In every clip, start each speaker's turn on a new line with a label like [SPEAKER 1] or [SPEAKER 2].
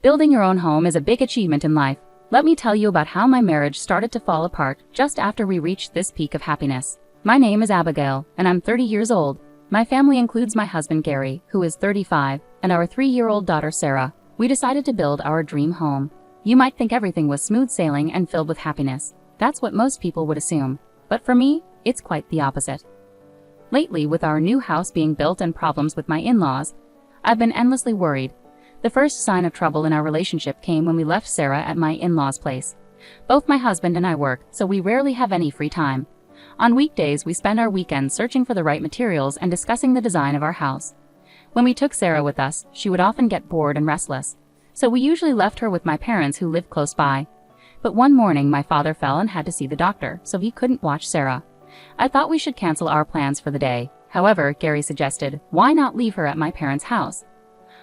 [SPEAKER 1] Building your own home is a big achievement in life. Let me tell you about how my marriage started to fall apart just after we reached this peak of happiness. My name is Abigail, and I'm 30 years old. My family includes my husband Gary, who is 35, and our 3-year-old daughter Sarah. We decided to build our dream home. You might think everything was smooth sailing and filled with happiness. That's what most people would assume. But for me, it's quite the opposite. Lately, with our new house being built and problems with my in-laws, I've been endlessly worried. The first sign of trouble in our relationship came when we left Sarah at my in-laws' place. Both my husband and I work, so we rarely have any free time. On weekdays, we spend our weekends searching for the right materials and discussing the design of our house. When we took Sarah with us, she would often get bored and restless, so we usually left her with my parents who lived close by. But one morning, my father fell and had to see the doctor, so he couldn't watch Sarah. I thought we should cancel our plans for the day. However, Gary suggested, why not leave her at my parents' house?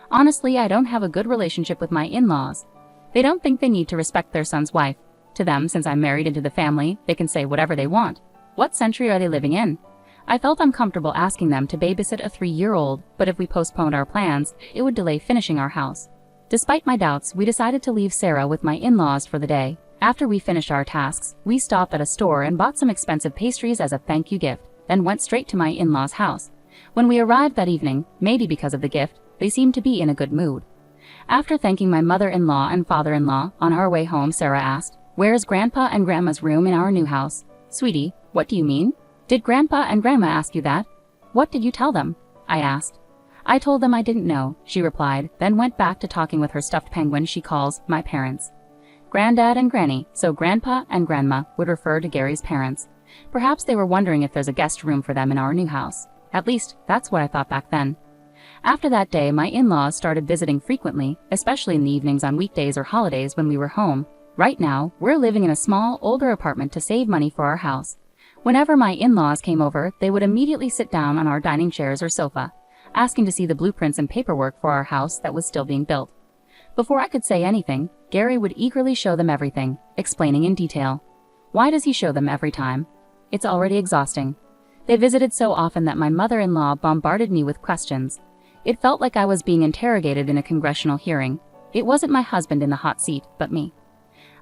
[SPEAKER 1] Honestly, I don't have a good relationship with my in-laws. They don't think they need to respect their son's wife. To them, since I'm married into the family, they can say whatever they want. What century are they living in? I felt uncomfortable asking them to babysit a 3-year-old, but if we postponed our plans, it would delay finishing our house. Despite my doubts, we decided to leave Sarah with my in-laws for the day. After we finished our tasks, we stopped at a store and bought some expensive pastries as a thank you gift, then went straight to my in-laws' house. When we arrived that evening, maybe because of the gift, they seemed to be in a good mood. After thanking my mother-in-law and father-in-law, on our way home Sarah asked, "Where's Grandpa and Grandma's room in our new house?" "Sweetie, what do you mean? Did Grandpa and Grandma ask you that? What did you tell them?" I asked. "I told them I didn't know," she replied, then went back to talking with her stuffed penguin she calls my parents. Granddad and Granny, so Grandpa and Grandma would refer to Gary's parents. Perhaps they were wondering if there's a guest room for them in our new house. At least, that's what I thought back then. After that day, my in-laws started visiting frequently, especially in the evenings on weekdays or holidays when we were home. Right now, we're living in a small, older apartment to save money for our house. Whenever my in-laws came over, they would immediately sit down on our dining chairs or sofa, asking to see the blueprints and paperwork for our house that was still being built. Before I could say anything, Gary would eagerly show them everything, explaining in detail. Why does he show them every time? It's already exhausting. They visited so often that my mother-in-law bombarded me with questions. It felt like I was being interrogated in a congressional hearing. It wasn't my husband in the hot seat, but me.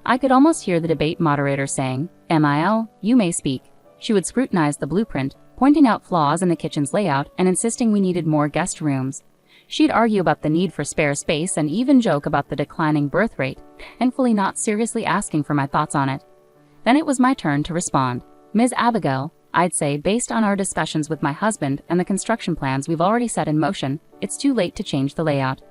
[SPEAKER 1] I could almost hear the debate moderator saying, "Mil, you may speak." She would scrutinize the blueprint, pointing out flaws in the kitchen's layout and insisting we needed more guest rooms. She'd argue about the need for spare space and even joke about the declining birth rate, thankfully not seriously asking for my thoughts on it. Then it was my turn to respond. "Ms. Abigail, I'd say based on our discussions with my husband and the construction plans we've already set in motion, it's too late to change the layout."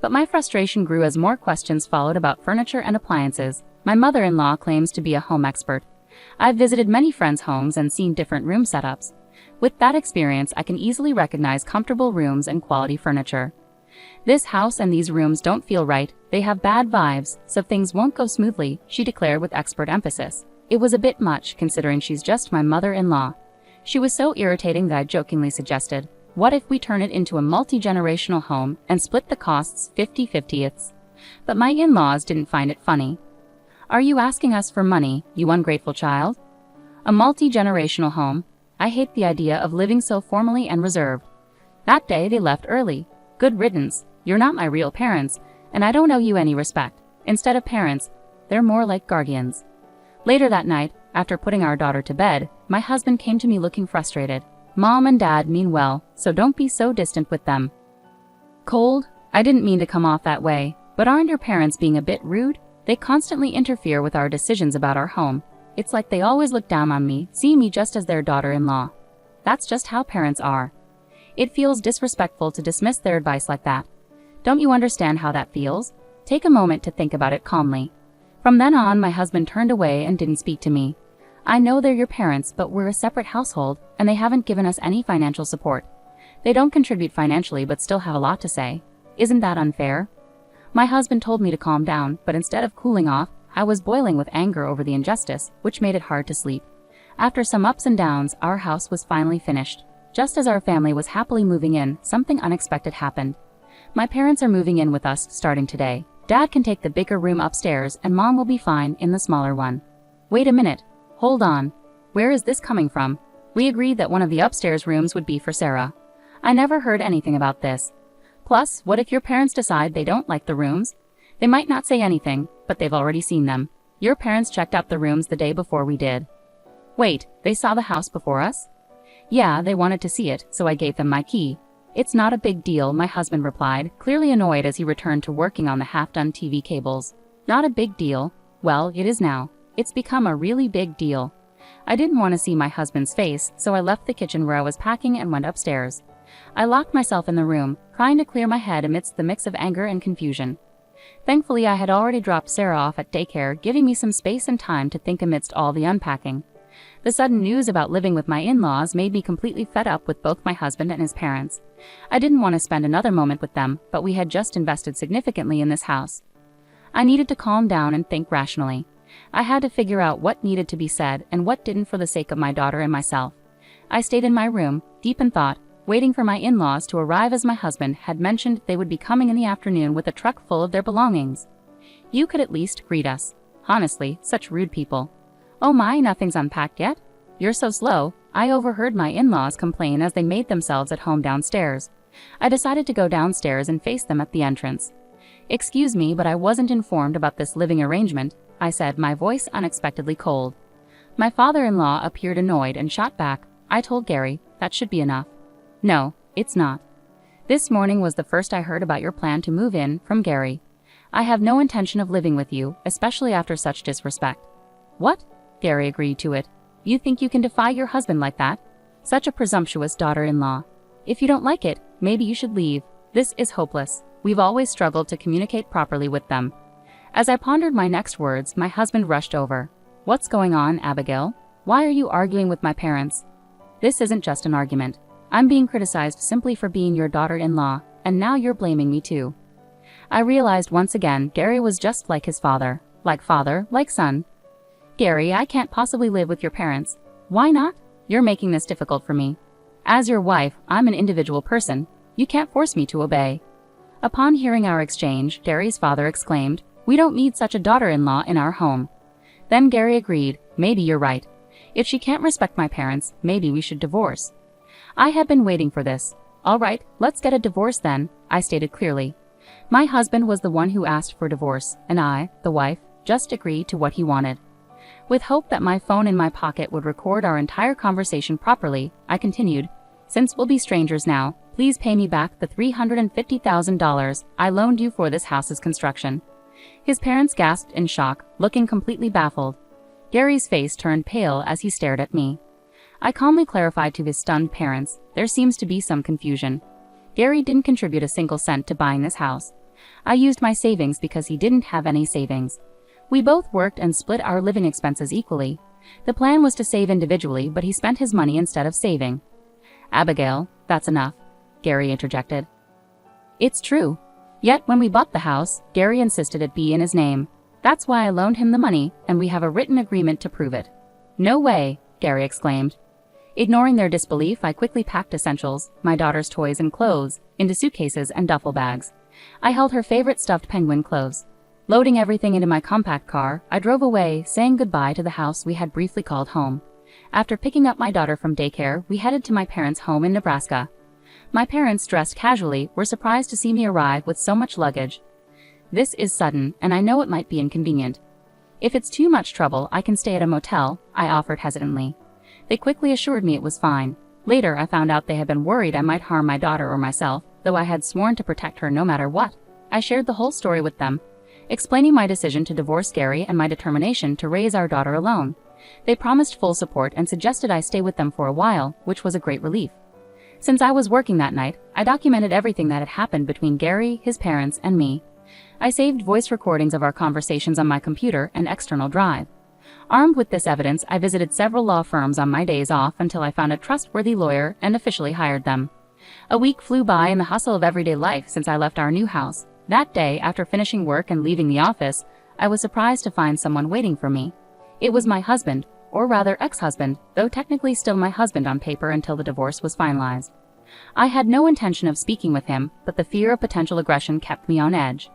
[SPEAKER 1] But my frustration grew as more questions followed about furniture and appliances. My mother-in-law claims to be a home expert. I've visited many friends' homes and seen different room setups. With that experience, I can easily recognize comfortable rooms and quality furniture. "This house and these rooms don't feel right, they have bad vibes, so things won't go smoothly," she declared with expert emphasis. It was a bit much, considering she's just my mother-in-law. She was so irritating that I jokingly suggested, "What if we turn it into a multi-generational home and split the costs 50-50ths? But my in-laws didn't find it funny. "Are you asking us for money, you ungrateful child? A multi-generational home? I hate the idea of living so formally and reserved." That day they left early. Good riddance. You're not my real parents, and I don't owe you any respect. Instead of parents, they're more like guardians. Later that night, after putting our daughter to bed, my husband came to me looking frustrated. "Mom and Dad mean well, so don't be so distant with them." Cold? I didn't mean to come off that way, but aren't your parents being a bit rude? They constantly interfere with our decisions about our home. It's like they always look down on me, see me just as their daughter-in-law. That's just how parents are. It feels disrespectful to dismiss their advice like that. Don't you understand how that feels? Take a moment to think about it calmly. From then on, my husband turned away and didn't speak to me. I know they're your parents, but we're a separate household, and they haven't given us any financial support. They don't contribute financially but still have a lot to say. Isn't that unfair? My husband told me to calm down, but instead of cooling off, I was boiling with anger over the injustice, which made it hard to sleep. After some ups and downs, our house was finally finished. Just as our family was happily moving in, something unexpected happened. My parents are moving in with us starting today. Dad can take the bigger room upstairs and Mom will be fine in the smaller one. Wait a minute. Hold on. Where is this coming from? We agreed that one of the upstairs rooms would be for Sarah. I never heard anything about this. Plus, what if your parents decide they don't like the rooms? They might not say anything, but they've already seen them. Your parents checked out the rooms the day before we did. Wait, they saw the house before us? Yeah, they wanted to see it, so I gave them my key. It's not a big deal, my husband replied, clearly annoyed as he returned to working on the half-done TV cables. Not a big deal? Well, it is now. It's become a really big deal. I didn't want to see my husband's face, so I left the kitchen where I was packing and went upstairs. I locked myself in the room, trying to clear my head amidst the mix of anger and confusion. Thankfully, I had already dropped Sarah off at daycare, giving me some space and time to think amidst all the unpacking. The sudden news about living with my in-laws made me completely fed up with both my husband and his parents. I didn't want to spend another moment with them, but we had just invested significantly in this house. I needed to calm down and think rationally. I had to figure out what needed to be said and what didn't for the sake of my daughter and myself. I stayed in my room, deep in thought, waiting for my in-laws to arrive as my husband had mentioned they would be coming in the afternoon with a truck full of their belongings. You could at least greet us. Honestly, such rude people. Oh my, nothing's unpacked yet? You're so slow. I overheard my in-laws complain as they made themselves at home downstairs. I decided to go downstairs and face them at the entrance. Excuse me, but I wasn't informed about this living arrangement, I said, my voice unexpectedly cold. My father-in-law appeared annoyed and shot back. I told Gary, that should be enough. No, it's not. This morning was the first I heard about your plan to move in from Gary. I have no intention of living with you, especially after such disrespect. What? Gary agreed to it. You think you can defy your husband like that? Such a presumptuous daughter-in-law. If you don't like it, maybe you should leave. This is hopeless. We've always struggled to communicate properly with them. As I pondered my next words, my husband rushed over. What's going on, Abigail? Why are you arguing with my parents? This isn't just an argument. I'm being criticized simply for being your daughter-in-law, and now you're blaming me too. I realized once again Gary was just like his father. Like father, like son. Gary, I can't possibly live with your parents. Why not? You're making this difficult for me. As your wife, I'm an individual person. You can't force me to obey. Upon hearing our exchange, Gary's father exclaimed, We don't need such a daughter-in-law in our home. Then Gary agreed, maybe you're right. If she can't respect my parents, maybe we should divorce. I had been waiting for this. All right, let's get a divorce then, I stated clearly. My husband was the one who asked for divorce, and I, the wife, just agreed to what he wanted. With hope that my phone in my pocket would record our entire conversation properly, I continued, Since we'll be strangers now, please pay me back the $350,000 I loaned you for this house's construction. His parents gasped in shock, looking completely baffled. Gary's face turned pale as he stared at me. I calmly clarified to his stunned parents, there seems to be some confusion. Gary didn't contribute a single cent to buying this house. I used my savings because he didn't have any savings. We both worked and split our living expenses equally. The plan was to save individually, but he spent his money instead of saving. Abigail, that's enough, Gary interjected. It's true. Yet when we bought the house, Gary insisted it be in his name. That's why I loaned him the money, and we have a written agreement to prove it. No way, Gary exclaimed. Ignoring their disbelief, I quickly packed essentials, my daughter's toys and clothes, into suitcases and duffel bags. I held her favorite stuffed penguin clothes. Loading everything into my compact car, I drove away, saying goodbye to the house we had briefly called home. After picking up my daughter from daycare, we headed to my parents' home in Nebraska. My parents, dressed casually, were surprised to see me arrive with so much luggage. This is sudden, and I know it might be inconvenient. If it's too much trouble, I can stay at a motel, I offered hesitantly. They quickly assured me it was fine. Later, I found out they had been worried I might harm my daughter or myself, though I had sworn to protect her no matter what. I shared the whole story with them, explaining my decision to divorce Gary and my determination to raise our daughter alone. They promised full support and suggested I stay with them for a while, which was a great relief. Since I was working that night, I documented everything that had happened between Gary, his parents, and me. I saved voice recordings of our conversations on my computer and external drive. Armed with this evidence, I visited several law firms on my days off until I found a trustworthy lawyer and officially hired them. A week flew by in the hustle of everyday life since I left our new house. That day, after finishing work and leaving the office, I was surprised to find someone waiting for me. It was my husband, or rather ex-husband, though technically still my husband on paper until the divorce was finalized. I had no intention of speaking with him, but the fear of potential aggression kept me on edge.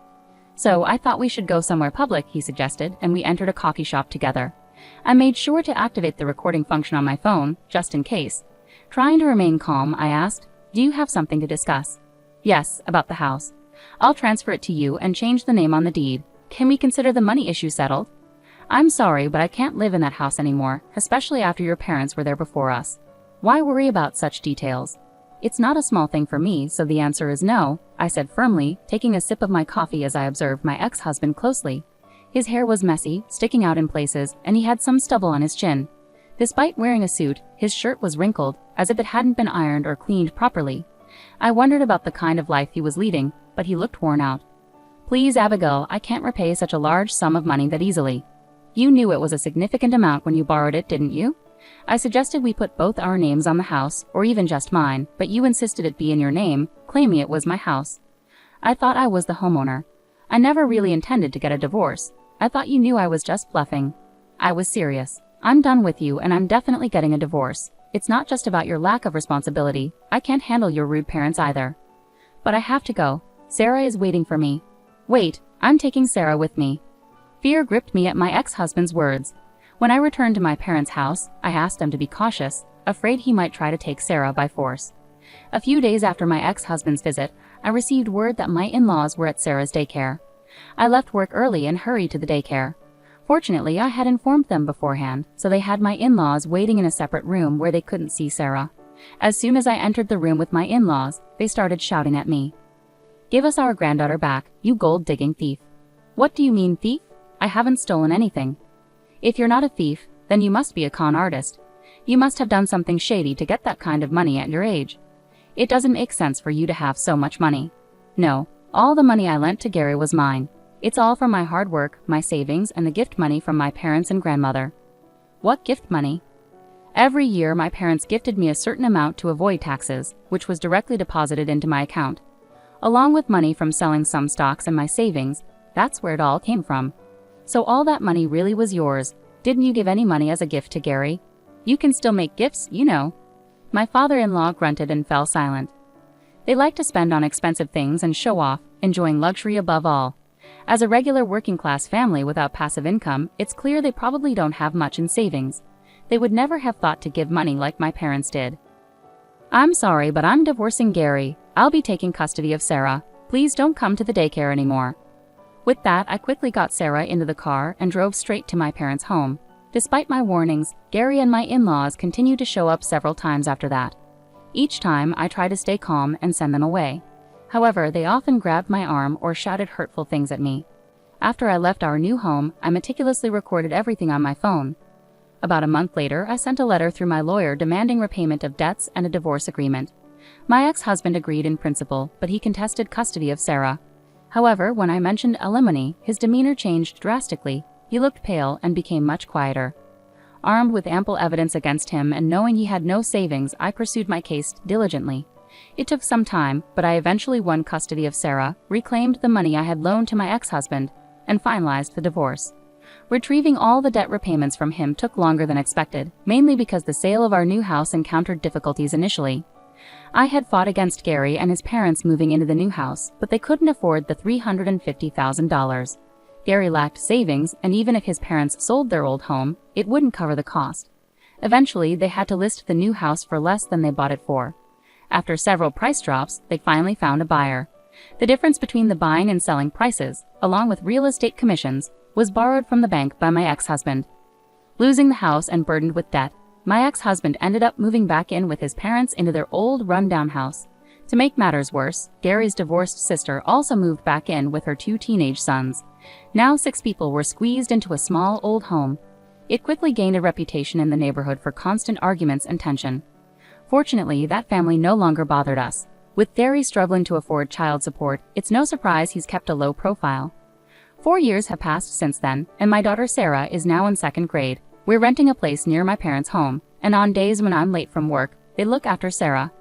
[SPEAKER 1] So I thought we should go somewhere public, he suggested, and we entered a coffee shop together. I made sure to activate the recording function on my phone, just in case. Trying to remain calm, I asked, Do you have something to discuss? Yes, about the house. I'll transfer it to you and change the name on the deed. Can we consider the money issue settled? I'm sorry, but I can't live in that house anymore, especially after your parents were there before us. Why worry about such details? It's not a small thing for me, so the answer is no, I said firmly, taking a sip of my coffee as I observed my ex-husband closely. His hair was messy, sticking out in places, and he had some stubble on his chin. Despite wearing a suit, his shirt was wrinkled, as if it hadn't been ironed or cleaned properly. I wondered about the kind of life he was leading, but he looked worn out. Please, Abigail, I can't repay such a large sum of money that easily. You knew it was a significant amount when you borrowed it, didn't you? I suggested we put both our names on the house, or even just mine, but you insisted it be in your name, claiming it was my house. I thought I was the homeowner. I never really intended to get a divorce. I thought you knew I was just bluffing. I was serious. I'm done with you and I'm definitely getting a divorce. It's not just about your lack of responsibility. I can't handle your rude parents either. But I have to go. Sarah is waiting for me. Wait, I'm taking Sarah with me. Fear gripped me at my ex-husband's words. When I returned to my parents' house, I asked them to be cautious, afraid he might try to take Sarah by force. A few days after my ex-husband's visit, I received word that my in-laws were at Sarah's daycare. I left work early and hurried to the daycare. Fortunately, I had informed them beforehand, so they had my in-laws waiting in a separate room where they couldn't see Sarah. As soon as I entered the room with my in-laws, they started shouting at me. Give us our granddaughter back, you gold-digging thief. What do you mean, thief? I haven't stolen anything. If you're not a thief, then you must be a con artist. You must have done something shady to get that kind of money at your age. It doesn't make sense for you to have so much money. No, all the money I lent to Gary was mine. It's all from my hard work, my savings, and the gift money from my parents and grandmother. What gift money? Every year my parents gifted me a certain amount to avoid taxes, which was directly deposited into my account. Along with money from selling some stocks and my savings, that's where it all came from. So all that money really was yours. Didn't you give any money as a gift to Gary? You can still make gifts, you know. My father-in-law grunted and fell silent. They like to spend on expensive things and show off, enjoying luxury above all. As a regular working-class family without passive income, it's clear they probably don't have much in savings. They would never have thought to give money like my parents did. I'm sorry, but I'm divorcing Gary. I'll be taking custody of Sarah. Please don't come to the daycare anymore. With that, I quickly got Sarah into the car and drove straight to my parents' home. Despite my warnings, Gary and my in-laws continued to show up several times after that. Each time, I tried to stay calm and send them away. However, they often grabbed my arm or shouted hurtful things at me. After I left our new home, I meticulously recorded everything on my phone. About a month later, I sent a letter through my lawyer demanding repayment of debts and a divorce agreement. My ex-husband agreed in principle, but he contested custody of Sarah. However, when I mentioned alimony, his demeanor changed drastically. He looked pale and became much quieter. Armed with ample evidence against him and knowing he had no savings, I pursued my case diligently. It took some time, but I eventually won custody of Sarah, reclaimed the money I had loaned to my ex-husband, and finalized the divorce. Retrieving all the debt repayments from him took longer than expected, mainly because the sale of our new house encountered difficulties initially. I had fought against Gary and his parents moving into the new house, but they couldn't afford the $350,000. Gary lacked savings, and even if his parents sold their old home, it wouldn't cover the cost. Eventually, they had to list the new house for less than they bought it for. After several price drops, they finally found a buyer. The difference between the buying and selling prices, along with real estate commissions, was borrowed from the bank by my ex-husband. Losing the house and burdened with debt, my ex-husband ended up moving back in with his parents into their old run-down house. To make matters worse, Gary's divorced sister also moved back in with her 2 teenage sons. Now 6 people were squeezed into a small old home. It quickly gained a reputation in the neighborhood for constant arguments and tension. Fortunately, that family no longer bothered us. With Gary struggling to afford child support, it's no surprise he's kept a low profile. 4 years have passed since then, and my daughter Sarah is now in 2nd grade. We're renting a place near my parents' home, and on days when I'm late from work, they look after Sarah.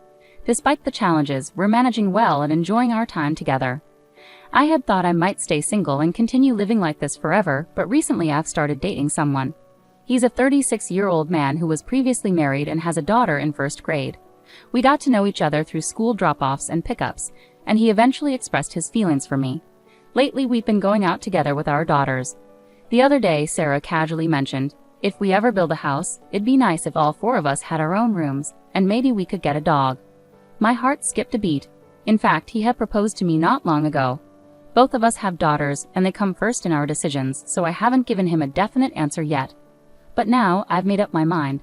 [SPEAKER 1] Despite the challenges, we're managing well and enjoying our time together. I had thought I might stay single and continue living like this forever, but recently I've started dating someone. He's a 36-year-old man who was previously married and has a daughter in 1st grade. We got to know each other through school drop-offs and pickups, and he eventually expressed his feelings for me. Lately, we've been going out together with our daughters. The other day, Sarah casually mentioned, if we ever build a house, it'd be nice if all 4 of us had our own rooms, and maybe we could get a dog. My heart skipped a beat. In fact, he had proposed to me not long ago. Both of us have daughters, and they come first in our decisions, so I haven't given him a definite answer yet. But now I've made up my mind.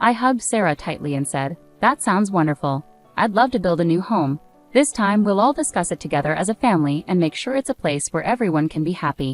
[SPEAKER 1] I hugged Sarah tightly and said, "That sounds wonderful. I'd love to build a new home. This time we'll all discuss it together as a family and make sure it's a place where everyone can be happy."